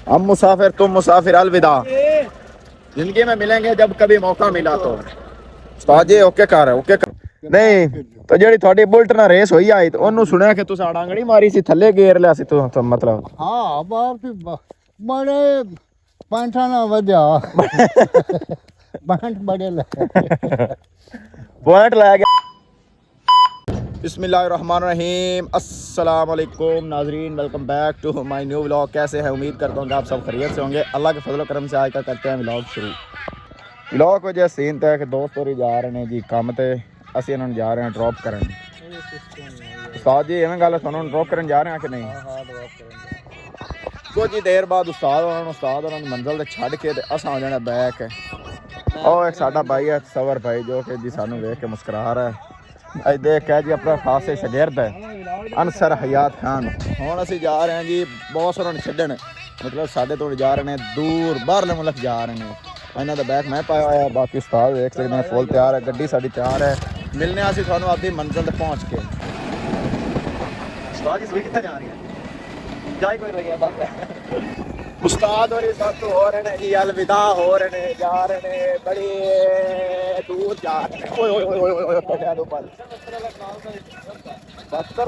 हम मुसाफिर तुम मुसाफिर अलविदा। जिंदगी में मिलेंगे जब कभी मौका मिला तो। उस्ताद जी ओके कर ओके कर। नहीं तो ਜਿਹੜੀ ਤੁਹਾਡੀ ਬੁਲਟ ਨਾਲ ਰੇਸ ਹੋਈ ਆਈ ਤੇ ਉਹਨੂੰ ਸੁਣਿਆ ਕਿ ਤੁਸੀਂ ਆੜਾਂਗਣੀ ਮਾਰੀ ਸੀ ਥੱਲੇ ਗੇਰ ਲਿਆ ਸੀ ਤੂੰ ਮਤਲਬ ਹਾਂ ਬਾਪ ਬੜੇ ਪੈਂਠਾ ਨਾ ਵਧਿਆ ਪੈਂਠ ਬੜੇ ਲੈ ਪੁਆਇੰਟ ਲੈ ਗਿਆ। बिस्मिल्लाहिर्रहमानिर्रहीम अस्सलाम वालेकुम नाजरीन, welcome back to my new vlog. कैसे हैं? उम्मीद करता हूँ कि आप सब खैरियत से होंगे। अल्लाह के फजल करम से आज का करते हैं व्लॉग शुरू। व्लॉग को जो सीन था कि दोस्त और जा रहे हैं जी काम ते, ਅਸੀਂ ਇਹਨਾਂ ਨੂੰ ਜਾ ਰਹੇ ਹਾਂ ਡ੍ਰੌਪ ਕਰਨ। ਉਸਤਾਦ ਜੀ ਐਵੇਂ ਗੱਲ ਹੈ, ਤੁਹਾਨੂੰ ਡ੍ਰੌਪ ਕਰਨ ਜਾ ਰਹੇ ਹਾਂ ਕਿ ਨਹੀਂ? ਹਾਂ ਡ੍ਰੌਪ ਕਰਾਂਗੇ ਕੁਝ ਹੀ ਦੇਰ ਬਾਅਦ ਉਸਤਾਦ ਉਹਨਾਂ ਨੂੰ ਮੰਜ਼ਿਲ ਤੇ ਛੱਡ ਕੇ ਤੇ ਅਸਾਂ ਹੋ ਜਾਣਾ ਬੈਕ। ਉਹ ਇੱਕ ਸਾਡਾ ਭਾਈ ਹੈ ਸਵਰ ਭਾਈ, ਜੋ ਕਿ ਜੀ ਸਾਨੂੰ ਵੇਖ ਕੇ ਮੁਸਕਰਾ ਰਿਹਾ ਹੈ। ਅੱਜ ਦੇਖ ਕੇ ਜੀ ਆਪਣਾ ਖਾਸੇ ਸ਼ਾਗਿਰਦ ਹੈ ਅਨਸਰ ਹਯਾਤ ਖਾਨ। ਹੁਣ ਅਸੀਂ ਜਾ ਰਹੇ ਹਾਂ ਜੀ ਬਹੁਤ ਉਹਨਾਂ ਨੂੰ ਛੱਡਣ, ਮਤਲਬ ਸਾਡੇ ਤੋਂ ਜਾ ਰਹੇ ਨੇ ਦੂਰ ਬਾਹਰਲੇ ਮੁਲਕ ਜਾ ਰਹੇ ਨੇ। ਇਹਨਾਂ ਦਾ ਬੈਗ ਮੈਂ ਪਾਇਆ ਹੋਇਆ, ਬਾਕੀ ਉਸਤਾਦ ਵੇਖ ਸਕਦੇ ਨੇ ਫੁੱਲ ਤਿਆਰ ਹੈ, ਗੱਡੀ ਸਾਡੀ ਤਿਆਰ ਹੈ। ਮਿਲਨੇ ਅਸੀਂ ਤੁਹਾਨੂੰ ਆਪਣੀ ਮੰਜ਼ਿਲ ਤੇ ਪਹੁੰਚ ਕੇ। ਉਸਤਾਦ ਜੀ ਕਿੱਥੇ ਜਾ ਰਹੇ हैं? जाए कोई रही है बात। उस्ताद और सब तो हो रहे हैं जी अलविदा हो रहे हैं, जा रहे हैं बड़ी दूर जा रहे हैं। ओए ओए ओए ओए ओए दो पर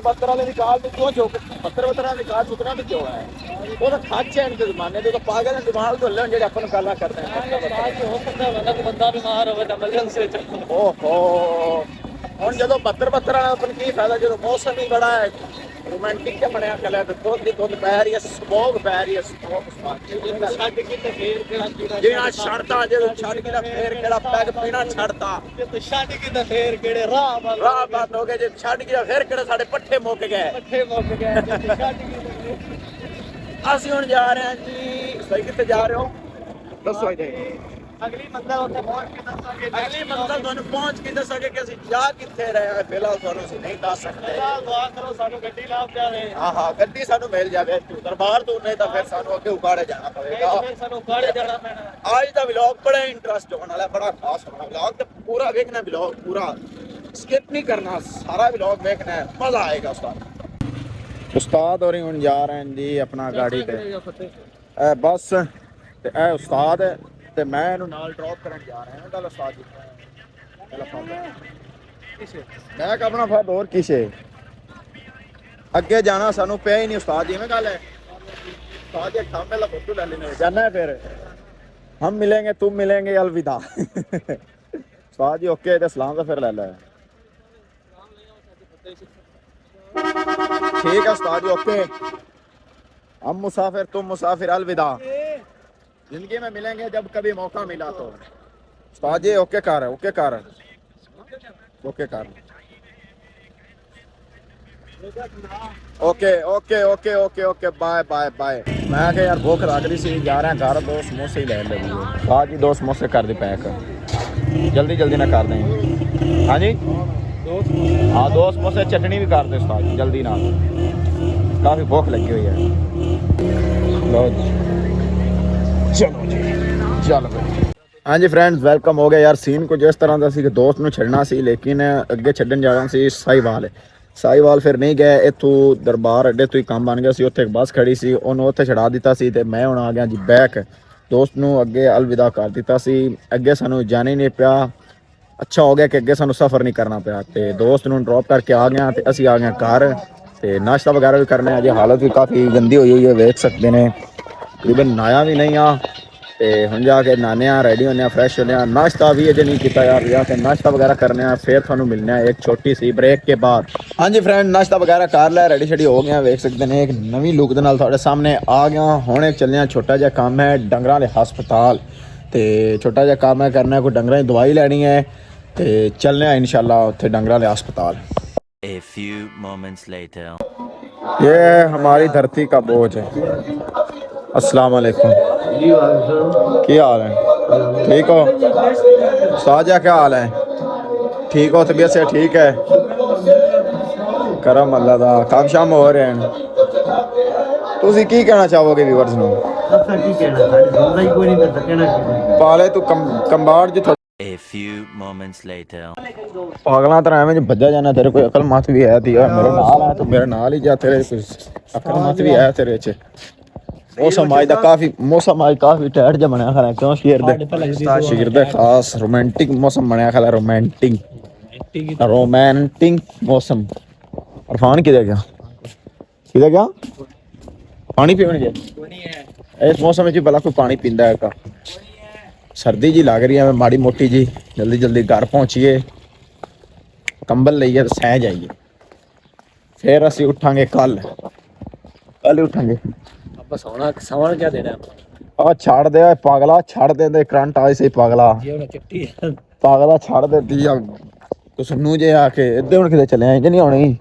पत्थर वाले निकाल तो क्यों जो पत्थर निकाल उतना भी क्यों है? वो तो खाचे हैं इनके जमाने तो पागल है, दिमाग तो ले जेडे अपन गल्ला करते हैं। हो सकता है बंदा बीमार हो एमरजेंसी से। ओहो हुन जदों पत्थर वाला अपन की फायदा जो मौसम ही बड़ा है रोमांटिक के बनया कल है। धुंध पै रही है, स्मोक पै रही है, स्मोक छड़ के ते फेर केड़ा जेना छड़ता जे छड़ के फेर केड़ा पैग पीना छड़ता ते छड़ के ते फेर केड़े राह बंद हो गए जे छड़ के फेर केड़े साडे पट्ठे मुक गए ਅਸੀਂ ਹੁਣ ਜਾ ਰਹੇ ਹਾਂ ਜੀ। ਸਹੀ ਕਿੱਥੇ ਜਾ ਰਹੇ ਹੋ ਦੱਸੋ ਜੀ। ਅਗਲੀ ਮੰਜ਼ਿਲ ਉੱਥੇ ਪਹੁੰਚ ਕੇ ਦੱਸਾਂਗੇ। ਅਗਲੀ ਮੰਜ਼ਿਲ ਤੁਹਾਨੂੰ ਪਹੁੰਚ ਕੇ ਦੱਸਾਂਗੇ ਕਿ ਅਸੀਂ ਜਾ ਕਿੱਥੇ ਰਹੇ ਹਾਂ। ਫਿਲਹਾਲ ਤੁਹਾਨੂੰ ਅਸੀਂ ਨਹੀਂ ਦੱਸ ਸਕਦੇ। ਦੁਆ ਕਰੋ ਸਾਨੂੰ ਗੱਡੀ ਲੱਭ ਜਾਵੇ। ਹਾਂ ਗੱਡੀ ਸਾਨੂੰ ਮਿਲ ਜਾਵੇ। ਦਰਬਾਰ ਤੋਂ ਨਹੀਂ ਤਾਂ ਫਿਰ ਸਾਨੂੰ ਅੱਗੇ ਉਗਾੜੇ ਜਾਣਾ ਪਵੇਗਾ। ਸਾਨੂੰ ਉਗਾੜੇ ਜਾਣਾ ਪੈਣਾ। ਅੱਜ ਦਾ ਵਲੌਗ ਬੜਾ ਇੰਟਰਸਟ ਹੋਣ ਵਾਲਾ, ਬੜਾ ਖਾਸ ਹੋਣਾ। ਵਲੌਗ ਤੇ ਪੂਰਾ ਵੇਖਣਾ, ਵਲੌਗ ਪੂਰਾ ਸਕਿਪ ਨਹੀਂ ਕਰਨਾ, ਸਾਰਾ ਵਲੌਗ ਵੇਖਣਾ ਹੈ, ਮਜ਼ਾ ਆਏਗਾ। ਉਸਤਾਦ ਹੋਰੀ ਹੁਣ ਜਾ ਰਹੇ ਨੇ ਜੀ ਆਪਣਾ ਗਾੜੀ ਤੇ। ਇਹ ਬੱਸ ਤੇ ਇਹ ਉਸਤਾਦ ਤੇ ਮੈਂ ਇਹਨੂੰ ਨਾਲ ਡ੍ਰੌਪ ਕਰਨ ਜਾ ਰਿਹਾ ਹਾਂ। ਗੱਲ ਉਸਤਾਦ ਜੀ ਮੈਂ ਆਪਣਾ ਫਰਦ ਹੋਰ ਕਿਸੇ ਅੱਗੇ ਜਾਣਾ ਸਾਨੂੰ ਪਿਆ ਹੀ ਨਹੀਂ। ਉਸਤਾਦ ਜੀ ਐਵੇਂ ਗੱਲ ਹੈ। ਉਸਤਾਦ ਜੀ ਕੰਮ ਪਹਿਲਾਂ ਫੋਟੋ ਲੈ ਲੈਣੇ ਜਾना है फिर हम मिलेंगे तुम मिलेंगे अलविदा। उस्ताद जी ओके ते सलाम तो फिर ले ले। ठीक है उस्ताद जी ओके। हम मुसाफिर तुम मुसाफिर अलविदा। जिंदगी में मिलेंगे जब कभी मौका मिला तो। उस्ताद जी ओके कर ओके कर ओके कर okay okay okay okay okay bye bye bye. मैं क्या यार भूख लग रही सी, जा रहे हैं घर, दो समोसे ही ले लेंगे। उस्ताद जी दो समोसे कर दे पैक, जल्दी जल्दी ना कर दें। हाँ जी हाँ दो समोसे चटनी भी कर दे उस्ताद जी जल्दी ना, काफ़ी भूख लगी हुई है। लो जी चलो जी चलो भाई। हाँ जी फ्रेंड्स वेलकम हो गया यार। सीन कुछ इस तरह का सी कि दोस्त ਨੂੰ ਛੱਡਣਾ ਸੀ ਲੇਕਿਨ ਅੱਗੇ ਛੱਡਣ ਜਾਣਾ ਸੀ ਸਾਈਵਾਲ ਫਿਰ ਨਹੀਂ ਗਏ। ਇੱਥੋਂ ਦਰਬਾਰ ਅੱਡੇ ਤੋਂ ਹੀ ਕੰਮ ਬਣ ਗਿਆ ਸੀ, ਉੱਥੇ ਇੱਕ ਬੱਸ ਖੜੀ ਸੀ, ਉਹਨੂੰ ਉੱਥੇ ਛੱਡਾ ਦਿੱਤਾ ਸੀ ਤੇ ਮੈਂ ਹੁਣ ਆ ਗਿਆ ਜੀ ਬੈਕ। ਦੋਸਤ ਨੂੰ ਅੱਗੇ ਅਲਵਿਦਾ ਕਰ ਦਿੱਤਾ ਸੀ, ਅੱਗੇ ਸਾਨੂੰ ਜਾਣਾ ਹੀ ਨਹੀਂ ਪਿਆ। ਅੱਛਾ ਹੋ ਗਿਆ ਕਿ ਅੱਗੇ ਸਾਨੂੰ ਸਫ਼ਰ ਨਹੀਂ ਕਰਨਾ ਪਿਆ ਤੇ ਦੋਸਤ ਨੂੰ ਡ੍ਰੌਪ ਕਰਕੇ ਆ ਗਿਆ ਤੇ ਅਸੀਂ ਆ ਗਏ ਘਰ ਤੇ ਨਾਸ਼ਤਾ ਵਗੈਰਾ ਵੀ ਕਰਨਾ ਹੈ। ਅਜੇ ਹਾਲਤ ਵੀ ਕਾਫੀ ਗੰਦੀ ਹੋਈ ਹੈ, ਵੇਖ ਸਕਦੇ ਨੇ। ਤਕਰੀਬਨ ਨਾਇਆ ਵੀ ਨਹੀਂ ਆ ਤੇ ਹੁਣ ਜਾ ਕੇ ਨਹਾने ਆ, ਰੈਡੀ होने फ्रैश होने। नाश्ता भी अजे नहीं किया यार, जाके नाश्ता वगैरह करने फिर थानू मिलने एक छोटी सी ब्रेक के बाद। हाँ जी फ्रेंड नाश्ता वगैरह कर लिया, रेडी शेडी हो गया, वेख सकते हैं एक नवी लुक दे नाल तुहाडे सामने आ गया। हुण एक चलने छोटा जिहा काम है डंगरां दे हस्पताल ते छोटा जिहा काम है करना, कोई डंगरां दी दवाई लैनी है ते चलने इंशाल्लाह उत्थे डंगरां दे हस्पताल। A few moments later ये हमारी धरती का बोझ है। अस्सलाम वालेकुम, क्या हाल है? ठीक हो साजा? क्या हाल है? ठीक हो? तबीयत से ठीक है? करम अल्लाह दा। काम शाम हो रहे हैं। तुसी की कहना चाहोगे व्यूअर्स ਨੂੰ? ਅਸਾਂ ਕੀ ਕਹਿਣਾ, ਸਾਡੀ ਸੁਣਦਾ ਹੀ ਕੋਈ ਨਹੀਂ ਤਾਂ ਕਹਿਣਾ ਕੀ। ਪਾਲੇ ਤੂੰ ਕੰਬਾੜ ਜਿ A few moments later ਪਾਗਲਾਂ ਤਰ੍ਹਾਂ ਐਵੇਂ ਭੱਜਾ ਜਾਣਾ, ਤੇਰੇ ਕੋਈ ਅਕਲ ਮਤ ਵੀ ਹੈ ਤੀ? ਮੇਰੇ ਨਾਲ ਆ ਤੂੰ ਮੇਰੇ ਨਾਲ ਹੀ ਜਾ, ਤੇਰੇ ਕੋਈ ਅਕਲ ਮਤ ਵੀ ਹੈ ਤੇਰੇ 'ਚ? ਮੌਸਮ ਅੱਜ ਦਾ ਕਾਫੀ ਟਾਈਟ ਜਿਹਾ ਬਣਿਆ ਖੜਾ ਕਿਉਂ ਸ਼ੇਰ ਦੇ ਖਾਸ ਰੋਮਾਂਟਿਕ ਮੌਸਮ ਬਣਿਆ ਖੜਾ ਰੋਮਾਂਟਿਕ ਮੌਸਮ ਅਰਫਾਨ ਕਿਧਰ ਗਿਆ ਪਾਣੀ ਪੀਣ ਗਿਆ ਇਸ ਮੌਸਮ ਵਿੱਚ ਭਲਾ ਕੋਈ ਪਾਣੀ ਪੀਂਦਾ ਹੈ ਕਾ सर्दी जी लग रही है माड़ी मोटी जी जल्दी जल्दी घर पहुंचिए कंबल लइए तो सह जाइए फिर असी उठांगे कल उठांगे ਸੌਣ ਕਿਆ ਦੇਣਾ आ छड़ दे पागला छड़ दे करंट आए से पागला ਜੇ ਉਹਨੇ ਚਿੱਟੀ पागला छड़ दे दी कुछ नू जे आके इधर हुन किते चले आए जे नहीं आउणी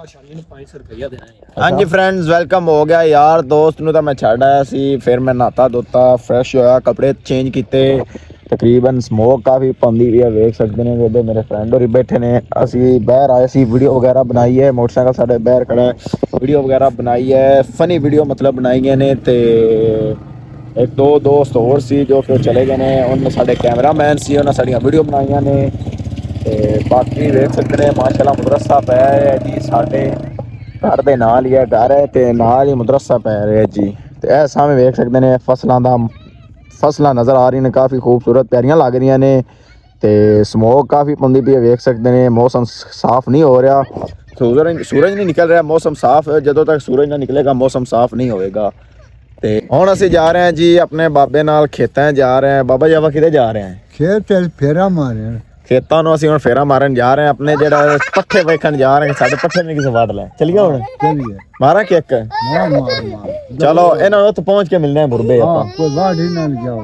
ਸ਼ਾਮੀ ਨੂੰ 500 ਰੁਪਇਆ ਦੇਣਾ ਯਾਰ हाँ जी फ्रेंड्स वेलकम हो गया यार दोस्त ਨੂੰ ਤਾਂ ਮੈਂ ਛੱਡ ਆਇਆ ਸੀ ਫਿਰ ਮੈਂ ਨਹਾਤਾ ਧੋਤਾ ਫਰੈਸ਼ ਹੋਇਆ ਕੱਪੜੇ ਚੇਂਜ ਕੀਤੇ ਤਕਰੀਬਨ ਸਮੋਕ ਕਾਫੀ ਪੰਦੀ ਵੀ ਹੈ ਵੇਖ ਸਕਦੇ ਨੇ ਉਹਦੇ ਮੇਰੇ ਫਰੈਂਡ ਹੋਰੀ ਬੈਠੇ ਨੇ ਅਸੀਂ ਬਾਹਰ ਆਏ ਸੀ ਵੀਡੀਓ ਵਗੈਰਾ ਬਣਾਈ ਹੈ ਮੋਟਰਸਾਈਕਲ ਸਾਡੇ ਬਾਹਰ ਖੜਾ ਹੈ ਵੀਡੀਓ ਵਗੈਰਾ ਬਣਾਈ ਹੈ ਫਨੀ ਵੀਡੀਓ ਮਤਲਬ ਬਣਾਈਆਂ ਨੇ ਤੇ ਇੱਕ ਦੋ ਦੋਸਤ ਹੋਰ ਸੀ ਜੋ ਕਿ ਚਲੇ ਗਏ ਨੇ ਉਹਨਾਂ ਸਾਡੇ ਕੈਮਰਾਮੈਨ ਸੀ ਉਹਨਾਂ ਸਾਡੀਆਂ ਵੀਡੀਓ ਬਣਾਈਆਂ ਨੇ ਤੇ ਬਾਕੀ ਵੇਖ ਸਕਦੇ ਨੇ ਮਾਸ਼ਾਅੱਲਾ ਮਦਰਸਾ ਪਿਆ ਹੈ ਜੀ ਸਾਡੇ घर दे नाल ही है घर है ते नाल ही मदरसा पै रहा है जी ते ए सामने वेख सकते ने फसलां नज़र आ रही ने काफ़ी खूबसूरत प्यारियां लग रही ने ते स्मोक काफ़ी पौंदी पई वेख सकते ने मौसम साफ नहीं हो रहा सूरज नहीं निकल रहा मौसम साफ है जदों तक सूरज ना निकलेगा मौसम साफ नहीं होएगा ते हुण असीं जा रहे हैं जी अपने बाबे नाल खेतां जा रहे हैं बाबा जी आप किधर जा रहे हैं खेत फेरा मारे खेतों ਨੂੰ ਅਸੀਂ ਹੁਣ ਫੇਰਾ ਮਾਰਨ ਜਾ ਰਹੇ ਹਾਂ ਆਪਣੇ ਜਿਹੜਾ ਪੱਠੇ ਵੇਖਣ ਜਾ ਰਹੇ ਹਾਂ ਸਾਡੇ ਪੱਠੇ ਨਹੀਂ ਕਿਸੇ ਵਾੜ ਲੈ ਚਲੀਏ ਹੁਣ चलिए ਮਾਰਾਂ ਕਿੱਕ मार ਚਲੋ ਇਹਨਾਂ ਨੂੰ ਉੱਥੇ ਪਹੁੰਚ ਕੇ ਮਿਲਦੇ ਹਾਂ ਮੁਰਬੇ ਆਪਾਂ कोई बाढ़ ही ना जाओ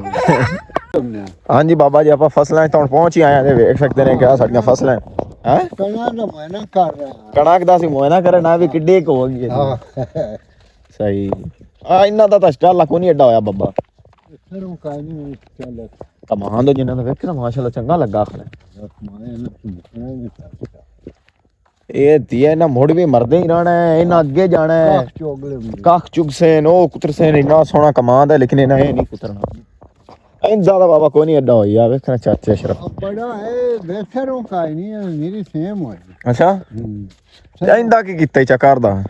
ਹਾਂਜੀ ਬਾਬਾ ਜੀ ਆਪਾਂ ਫਸਲਾਂ 'ਚ ਤਾਂ ਹੁਣ ਪਹੁੰਚ ਹੀ ਆਏ ਆ ਤੇ ਵੇਖ ਸਕਦੇ ਨੇ ਕਿ ਸਾਡੀਆਂ ਫਸਲਾਂ ਹੈ कना ना महीना कर रहा ਕਣਕ ਦਾ ਅਸੀਂ ਮੁਆਇਨਾ ਕਰਨ ਆ ਵੀ ਕਿੱਡੀ ਕੁ ਹੋ ਗਈ ਹੈ हां ਸਹੀ ਆ ਇਹਨਾਂ ਦਾ ਤਾਂ ਸਟਾਲਾ ਕੋਈ ਨਹੀਂ ਐਡਾ ਹੋਇਆ ਬੱਬਾ फिर का नहीं चल ਕਮਾਨ ਦੋ ਜਿਨ੍ਹਾਂ ਦਾ ਵੇਖਣਾ ਮਾਸ਼ਾਅੱਲਾ ਚੰਗਾ ਲੱਗਾ ਖਲੇ मारे ना नहीं ਇਹ ਧੀਏ ਨਾ ਮੁੜ ਵੀ ਮਰਦੇ ਹੀ ਰਹਿਣਾ ਹੈ ਇਹਨਾਂ ਅੱਗੇ ਜਾਣਾ ਹੈ चोगले ਕੱਖ ਚੁਗ ਸੇਨ ਉਹ ਕੁਤਰ ਸੇਨ ਇੰਨਾ ਸੋਹਣਾ ਕਮਾਂਦਾ ਲੇਕਿਨ ਇਹਨਾਂ ਇਹ ਨਹੀਂ ਕੁਤਰਨਾ ਇੰਦਾ ਦਾ ਬਾਬਾ ਕੋਈ ਨਹੀਂ ਐਡਾ ਹੋਇਆ ਵੇਖਣਾ ਚਾਚੇ ਅਸ਼ਰਫ बड़ा है बेसरों का ही नहीं है मेरी सेम हो ਅੱਛਾ ਤੇ ਇੰਦਾ ਕੀ ਕੀਤਾ ਚੱਕਰ ਦਾ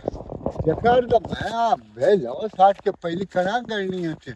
चक्कर तो मैं भेजो 60 के पहली कना करनी है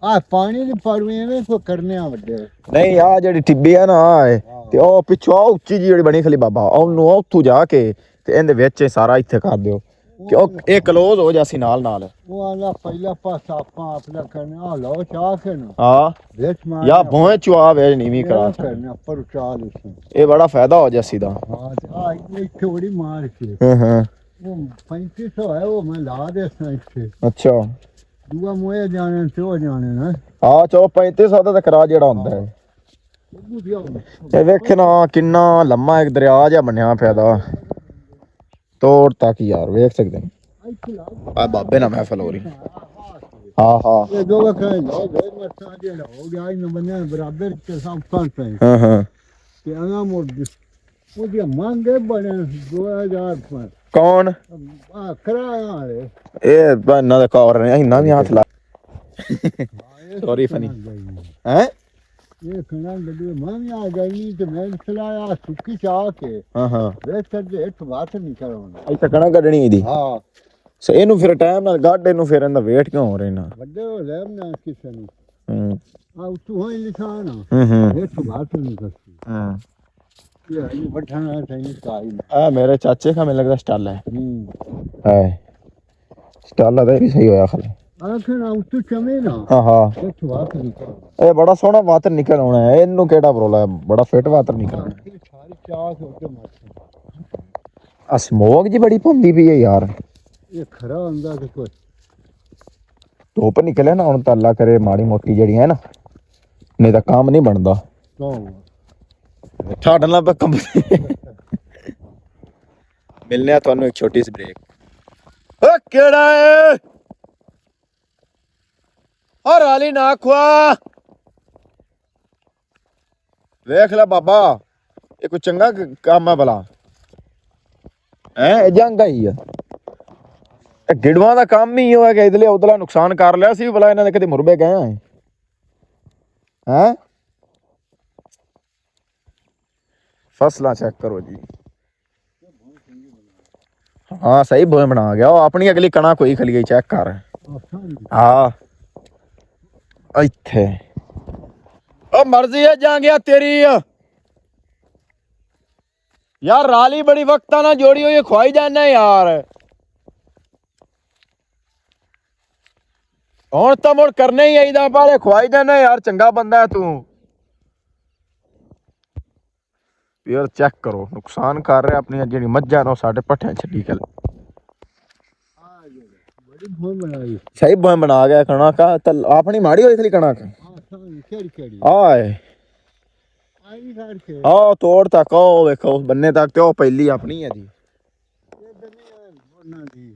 आ पानी दी पड़वी ने को करने आ वड्डे ਨਹੀਂ ਆ ਜਿਹੜੀ ਟਿੱਬੀ ਆ ਨਾ ਆਹ ਤੇ ਉਹ ਪਿੱਛੋਂ ਆਹ ਉੱਚੀ ਜਿਹੀ ਜਿਹੜੀ ਬਣੀ ਖਲੀ ਬਾਬਾ ਉਹਨੂੰ ਉੱਥੋਂ ਜਾ ਕੇ ਤੇ ਇਹਦੇ ਵਿੱਚ ਹੀ ਸਾਰਾ ਇੱਥੇ ਕਰ ਦਿਓ ਕਿ ਉਹ ਇਹ ਕਲੋਜ਼ ਹੋ ਜਾਸੀ ਨਾਲ वो आला पहला पास आपा अपना करने आ लो चाह के ना ਹਾਂ बेच मार ਜਾਂ ਭੋਏ ਚੁਆ ਵੇਚ ਨੀਵੀਂ ਕਰਾ करने पर चाल इसमें ਇਹ बड़ा फायदा हो जासी ਦਾ हां आ एक थोड़ी मार के ਹਾਂ ਹਾਂ वो 3500 है वो मैं ला दे से ਅੱਛਾ दुआ मोए जाने से हो जाने ना ਆ ਚੋ 3500 ਦਾ ਤਾਂ ਕਰਾ ਜਿਹੜਾ ਹੁੰਦਾ ਹੈ ਇਹ ਵੇਖਣਾ ਕਿੰਨਾ ਲੰਮਾ ਇੱਕ ਦਰਿਆ ਜਿਹਾ ਬਣਿਆ ਪਿਆਦਾ ਤੋੜ ਤੱਕ ਯਾਰ ਵੇਖ ਸਕਦੇ ਨੇ ਆ ਬਾਬੇ ਨਾਲ ਮਹਿਫਲ ਹੋ ਰਹੀ ਹਾਂ ਹਾਂ ये दो का लो दे मरता जे हो गया इन बने बराबर के साथ पांच पे ਹਾਂ ਹਾਂ कि आना मोड़ वो दिया मांगे बने 2000 पर ਕੌਣ आ कराया रे ਇਹ ਬੰਨਾ ਦਾ ਕਵਰ ਨੇ ਇੰਨਾ ਵੀ ਹੱਥ ਲਾ ਸੌਰੀ ਫਨੀ ਹੈ ये कना लगे मां आ गई तो मैं चलाया सुखी चाह के ਹਾਂ ਹਾਂ वे कर दे एक बात नहीं करवाना ਇਹ ਤਾਂ ਕਣਾ ਕੱਢਣੀ ਇਹਦੀ हां ਸੋ ਇਹਨੂੰ ਫਿਰ ਟਾਈਮ ਨਾਲ ਗੱਡ ਇਹਨੂੰ ਫਿਰ ਇਹਦਾ ਵੇਟ ਕਿਉਂ ਹੋ ਰਿਹਾ बड़े हो ले ना किसे ने ਹੂੰ आ तू होई लिखाना ਹੂੰ एक बात नहीं करती ਹਾਂ ये बैठाना चाहिए काई ਆ ਮੇਰੇ ਚਾਚੇ ਦਾ ਮੈਨੂੰ ਲੱਗਦਾ ਸਟਾਲ ਹੈ ਹੈ ਸਟਾਲ ਦਾ ਵੀ ਸਹੀ ਹੋਇਆ ਖਲੇ आखिर आ तू चमे ना ਹਾਂ ਹਾਂ एक बात नहीं करवाना ਇਹ ਬੜਾ ਸੋਹਣਾ ਵਾਤਰ ਨਿਕਲ ਆਉਣਾ ਹੈ ਇਹਨੂੰ ਕਿਹੜਾ ਪ੍ਰੋਬਲਮ ਹੈ ਬੜਾ ਫਿੱਟ ਵਾਤਰ ਨਿਕਲਣਾ ये सारी चाह से होके मारते ਆ ਸਮੋਕ ਜੀ ਬੜੀ ਭੰਦੀ ਪਈ ਹੈ ਯਾਰ ये खरा अंदा के कोई ਧੁੱਪ ਨਿਕਲੇ ਨਾ ਹੁਣ ਤਾਂ ਅੱਲਾ ਕਰੇ ਮਾੜੀ ਮੋਟੀ ਜਿਹੜੀ ਹੈ ਨਾ ਨਹੀਂ ਤਾਂ ਕੰਮ ਨਹੀਂ ਬਣਦਾ तो ਛੱਡ ਨਾ ਪੱਕਾ ਮਿਲਨੇ ਆ ਤੁਹਾਨੂੰ ਇੱਕ ਛੋਟੀ ਜਿਹੀ ਬ੍ਰੇਕ ਓ ਕਿਹੜਾ ਏ ਔਰ ਵਾਲੀ ਨਾ ਖਵਾ ਵੇਖ ਲੈ ਬਾਬਾ ਇਹ ਕੋਈ ਚੰਗਾ ਕੰਮ ਹੈ ਭਲਾ ਇਹ ਜੰਗਾ ਹੀ ਆ ਇਹ ਗਿੜਵਾਂ ਦਾ ਕੰਮ ਹੀ ਹੋਇਆ ਕਿ ਇਧਰਲੇ ਉਧਰਲਾ ਨੁਕਸਾਨ ਕਰ ਲਿਆ ਸੀ ਭਲਾ ਇਹਨਾਂ ਦੇ ਕਦੇ ਮੁਰਬੇ ਗਏ ਆ ਹੈ ਫਸਲਾਂ ਚੈੱਕ ਕਰੋ ਜੀ ਹਾਂ ਸਹੀ ਬੋਏ ਬਣਾ ਗਿਆ ਉਹ ਆਪਣੀ ਅਗਲੀ ਕਣਾ ਕੋਈ ਖਲੀ ਗਈ ਚੈੱਕ ਕਰ ਹਾਂ ਇੱਥੇ ਉਹ ਮਰਜ਼ੀ ਹੈ ਜਾਂਗਿਆ ਤੇਰੀ ਯਾਰ ਰਾਲੀ ਬੜੀ ਵਕਤਾਂ ਨਾਲ ਜੋੜੀ ਹੋਈ ਖਵਾਈ ਜਾਂਦਾ ਯਾਰ ਹੁਣ ਤਾਂ ਮੁੜ ਕਰਨੇ ਹੀ ਆਈਦਾ ਬਾਲੇ ਖਵਾਈ ਜਾਂਦਾ ਯਾਰ ਚੰਗਾ ਬੰਦਾ ਹੈ ਤੂੰ ਯਾਰ ਚੈੱਕ ਕਰੋ ਨੁਕਸਾਨ ਕਰ ਰਿਹਾ ਆਪਣੀਆਂ ਜਿਹੜੀ ਮੱਝਾਂ ਨੂੰ ਸਾਡੇ ਪੱਠਿਆਂ ਛੱਡੀ ਕੱਲ बड़ी भोन बनाई सही बोए बना गया कणक तो अपनी माड़ी हुई थी कणक केड़ी आए आई काट के आओ तोड़ तक आओ देखो उस बन्ने तक तो पहली अपनी है जी ये बनी है बोना दी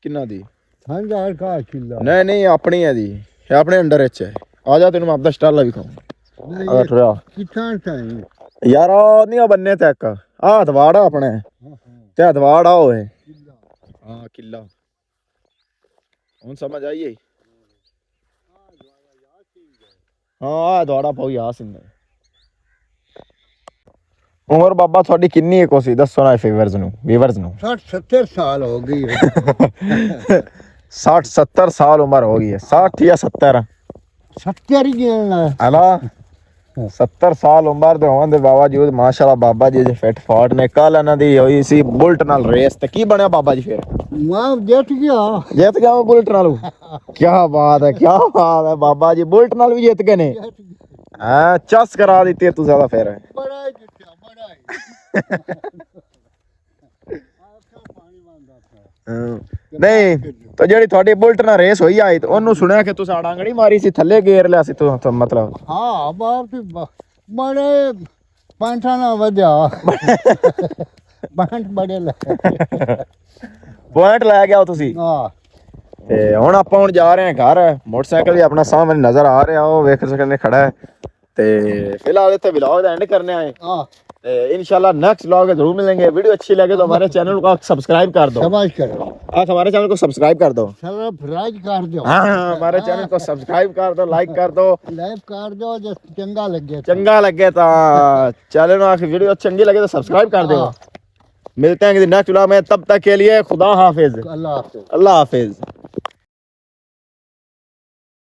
किन्ना दी हजार का किलो नहीं नहीं अपनी है जी ये अपने अंडर एच है आ जा तेन मैं आपका स्टाल भी खाऊं अगर रहा किसान चाहिए यार आ नहीं बन्ने तक आ दवाड़ा अपने ते दवाड़ा होए हां किला ਹੁਣ ਸਮਝ ਆਈ ਹੈ ਹਾਂ ਦਵਾੜਾ ਪਾਉ ਯਾ ਸਿੰਘ ਉਮਰ ਬਾਬਾ ਤੁਹਾਡੀ ਕਿੰਨੀ ਹੈ ਕੋਸੀ ਦੱਸੋ ਨਾ ਵੀਵਰਸ ਨੂੰ 60 70 साल हो गई है 60 70 साल उम्र हो गई है 60 या 70 70 ही गिनना हला 70 साल उम्र ਦੇ ਹੋਣ ਦੇ ਬਾਵਜੂਦ ਮਾਸ਼ਾਅੱਲਾ ਬਾਬਾ ਜੀ ਦੇ ਫਿੱਟ ਫਾਟ ਨੇ ਕੱਲ ਇਹਨਾਂ ਦੀ ਹੋਈ ਸੀ ਬੁਲਟ ਨਾਲ ਰੇਸ ਤੇ ਕੀ ਬਣਿਆ ਬਾਬਾ ਜੀ ਫਿਰ मैं जीत गया ਜਿੱਤ ਗਿਆ ਮੈਂ ਬੁਲਟ ਨਾਲ ਕੀ ਬਾਤ ਹੈ ਬਾਬਾ ਜੀ ਬੁਲਟ ਨਾਲ ਵੀ ਜਿੱਤ ਗਏ ਨੇ ਹਾਂ ਚਸ ਕਰਾ ਦਿੱਤੀ ਤੂੰ ਜ਼ਿਆਦਾ ਫਿਰ बड़ा ही जीता बड़ा ही पानी मांगता था ਨਹੀਂ ਤਾਂ ਜਿਹੜੀ ਤੁਹਾਡੀ ਬੁਲਟ ਨਾਲ ਰੇਸ ਹੋਈ ਆਈ ਤੇ ਉਹਨੂੰ ਸੁਣਿਆ ਕਿ ਤੁਸੀਂ ਆੜਾਂਗੜੀ ਮਾਰੀ ਸੀ ਥੱਲੇ ਗੇਰ ਲਿਆ ਸੀ ਤੂੰ ਮਤਲਬ हाँ बाप बड़े पांठा ना वजया पांठ बड़े लगे ਪੁਆਇੰਟ ਲੈ ਗਿਆ ਤੁਸੀਂ हाँ ਤੇ ਹੁਣ ਆਪਾਂ ਹੁਣ ਜਾ ਰਹੇ ਹਾਂ ਘਰ ਮੋਟਰਸਾਈਕਲ ਵੀ ਆਪਣਾ ਸਾਹਮਣੇ ਨਜ਼ਰ ਆ ਰਿਹਾ ਉਹ ਵੇਖ ਸਕਦੇ ਖੜਾ ਹੈ ਤੇ ਫਿਲਹਾਲ ਇੱਥੇ ਵਲੌਗ ਦਾ ਐਂਡ ਕਰਨੇ ਆਏ हाँ इंशाल्लाह नेक्स्ट व्लॉग में जरूर मिलेंगे वीडियो अच्छी लगे तो हमारे चैनल को सब्सक्राइब कर दो समझ करो आप हमारे चैनल को सब्सक्राइब कर दो सरप्राइज कर दो हाँ हमारे चैनल को सब्सक्राइब कर दो लाइक कर दो लाइव कर दो जो चंगा लगे चंगा लगे तो चैनल में वीडियो चंगी लगे तो सब्सक्राइब कर दो मिलते हैं किसी नेक्स्ट व्लॉग में तब तक के लिए खुदा हाफिज अल्लाह हाफिज अल्लाह हाफिज